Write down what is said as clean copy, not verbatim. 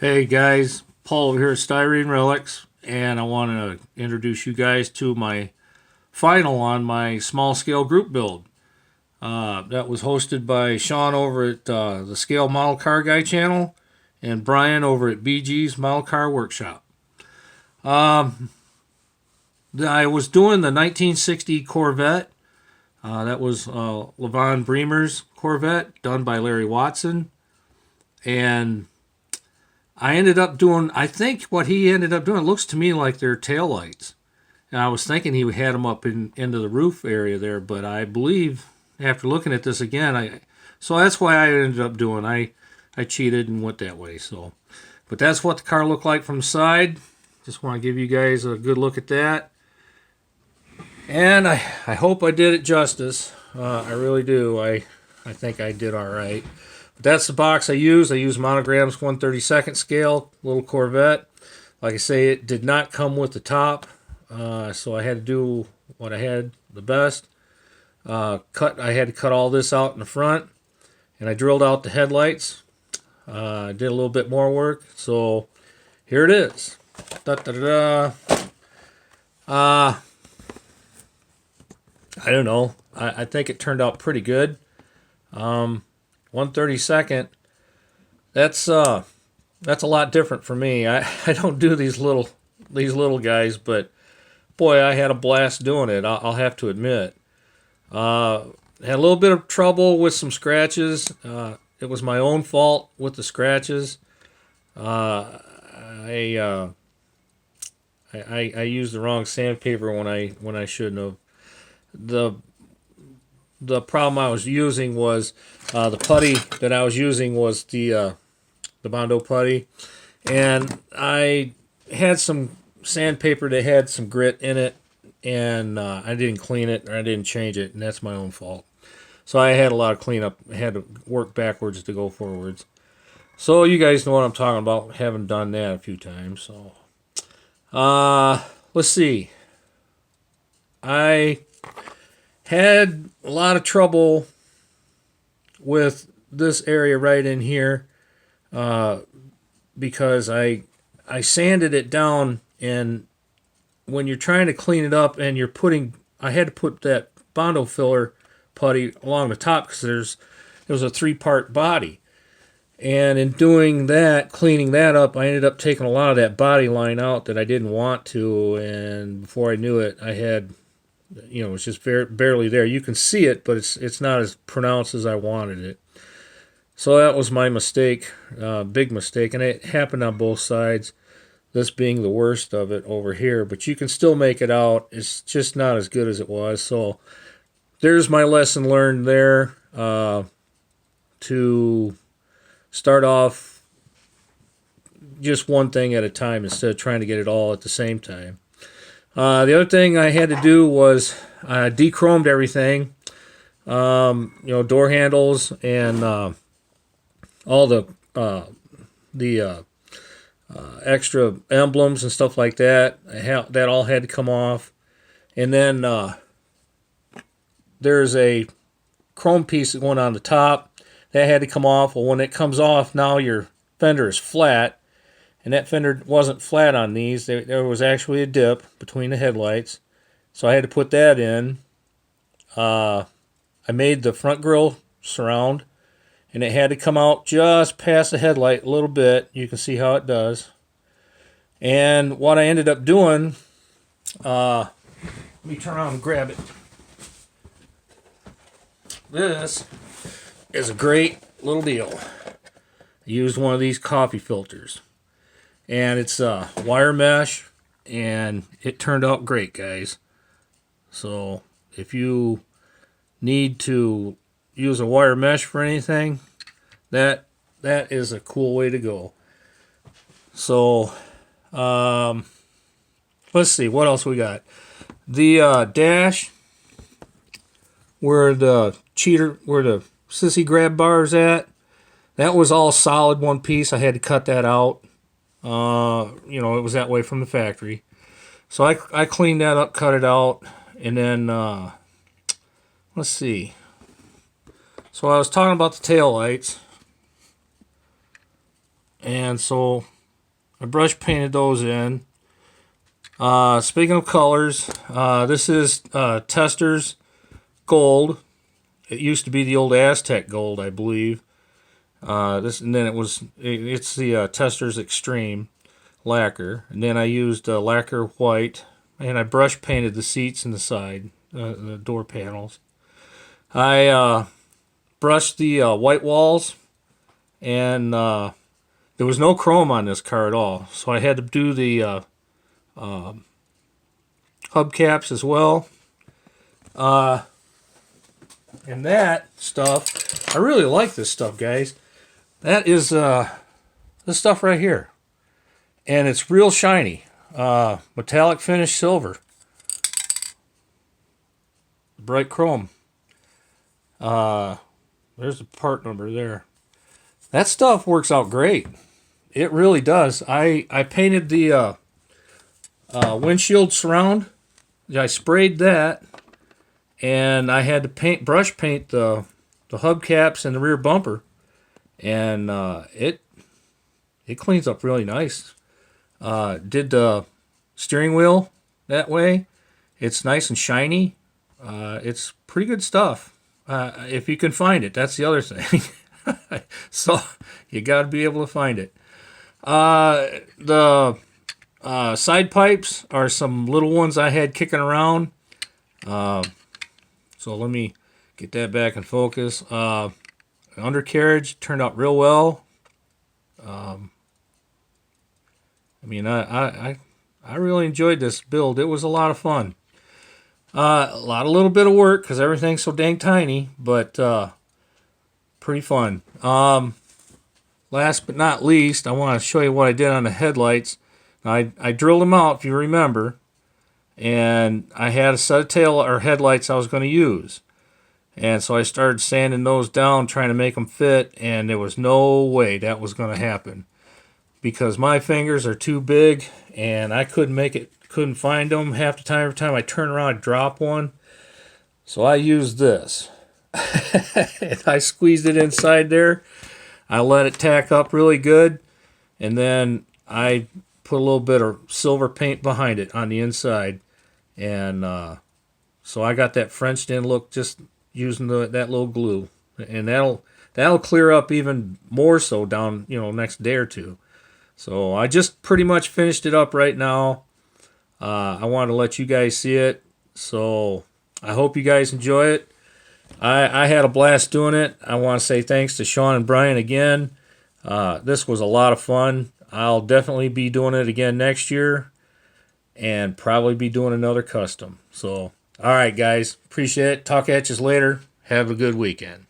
Hey guys, Paul over here at Styrene Relics, and I want to introduce you guys to my final on my small scale group build. That was hosted by Sean over at the Scale Model Car Guy channel and Brian over at BG's Model Car Workshop. I was doing the 1960 Corvette. That was LaVonne Bremer's Corvette, done by Larry Watson. And I ended up doing, I think what he ended up doing looks to me like their taillights. And I was thinking he had them up into the roof area there, but I believe after looking at this again, so that's why I ended up doing. I cheated and went that way. So, but that's what the car looked like from the side. Just want to give you guys a good look at that. And I hope I did it justice. I really do. I think I did all right. But that's the box I used. I used Monogram's 1/32 scale, little Corvette. Like I say, it did not come with the top, so I had to do what I had the best. I had to cut all this out in the front, and I drilled out the headlights. I did a little bit more work, so here it is. Da, da, da, da. I don't know. I think it turned out pretty good. 1/32. That's a lot different for me. I don't do these little guys, but boy, I had a blast doing it. I'll have to admit. Had a little bit of trouble with some scratches. It was my own fault with the scratches. I used the wrong sandpaper when I shouldn't have. The problem I was using was the putty that I was using was the Bondo putty, and I had some sandpaper that had some grit in it, and I didn't clean it or I didn't change it, and that's my own fault. So I had a lot of cleanup. I had to work backwards to go forwards. So you guys know what I'm talking about, having done that a few times. So let's see. I had a lot of trouble with this area right in here because I sanded it down, and when you're trying to clean it up and I had to put that Bondo filler putty along the top because there was a 3-part body. And in doing that, cleaning that up, I ended up taking a lot of that body line out that I didn't want to, and before I knew it, I had, it's just barely there. You can see it, but it's not as pronounced as I wanted it. So that was my mistake, big mistake, and it happened on both sides, this being the worst of it over here. But you can still make it out. It's just not as good as it was. So there's my lesson learned there, to start off just one thing at a time instead of trying to get it all at the same time. The other thing I had to do was I de-chromed everything, door handles and all the extra emblems and stuff like that. That all had to come off. And then there's a chrome piece that went on the top. That had to come off. Well, when it comes off, now your fender is flat. And that fender wasn't flat on these. There was actually a dip between the headlights. So I had to put that in. I made the front grille surround, and it had to come out just past the headlight a little bit. You can see how it does. And what I ended up doing, let me turn around and grab it. This is a great little deal. I used one of these coffee filters. And it's wire mesh, and it turned out great, guys. So if you need to use a wire mesh for anything, that is a cool way to go. So let's see what else we got. The dash where the sissy grab bar is at, that was all solid one piece. I had to cut that out. It was that way from the factory. So I cleaned that up, cut it out, and then, let's see. So I was talking about the tail lights. And so I brush painted those in. Speaking of colors, this is Tester's Gold. It used to be the old Aztec Gold, I believe. And then it's the Tester's Extreme lacquer. And then I used lacquer white, and I brush painted the seats and the side, the door panels. I brushed the white walls, and there was no chrome on this car at all, so I had to do the hubcaps as well. And that stuff, I really like this stuff, guys. That is this stuff right here. And it's real shiny. Metallic finish silver. Bright chrome. There's the part number there. That stuff works out great. It really does. I painted the windshield surround. I sprayed that. And I had to brush paint the hubcaps and the rear bumper. And it cleans up really nice. Did the steering wheel that way. It's nice and shiny. It's pretty good stuff. If you can find it, that's the other thing. So you got to be able to find it. The side pipes are some little ones I had kicking around. So let me get that back in focus. Undercarriage turned out real well. I really enjoyed this build. It was a lot of fun. A little bit of work because everything's so dang tiny, but pretty fun. Last but not least, I want to show you what I did on the headlights. I drilled them out, if you remember, and I had a set of tail or headlights I was going to use. And so I started sanding those down, trying to make them fit, and there was no way that was going to happen because my fingers are too big, and I couldn't find them half the time. Every time I turn around, I drop one. So I used this. And I squeezed it inside there. I let it tack up really good, and then I put a little bit of silver paint behind it on the inside, and so I got that Frenched in look just using that little glue, and that'll clear up even more so down next day or two. So I just pretty much finished it up right now. I wanted to let you guys see it, so I hope you guys enjoy it. I had a blast doing it. I want to say thanks to Sean and Brian again. This was a lot of fun. I'll definitely be doing it again next year and probably be doing another custom. So, all right, guys. Appreciate it. Talk at you later. Have a good weekend.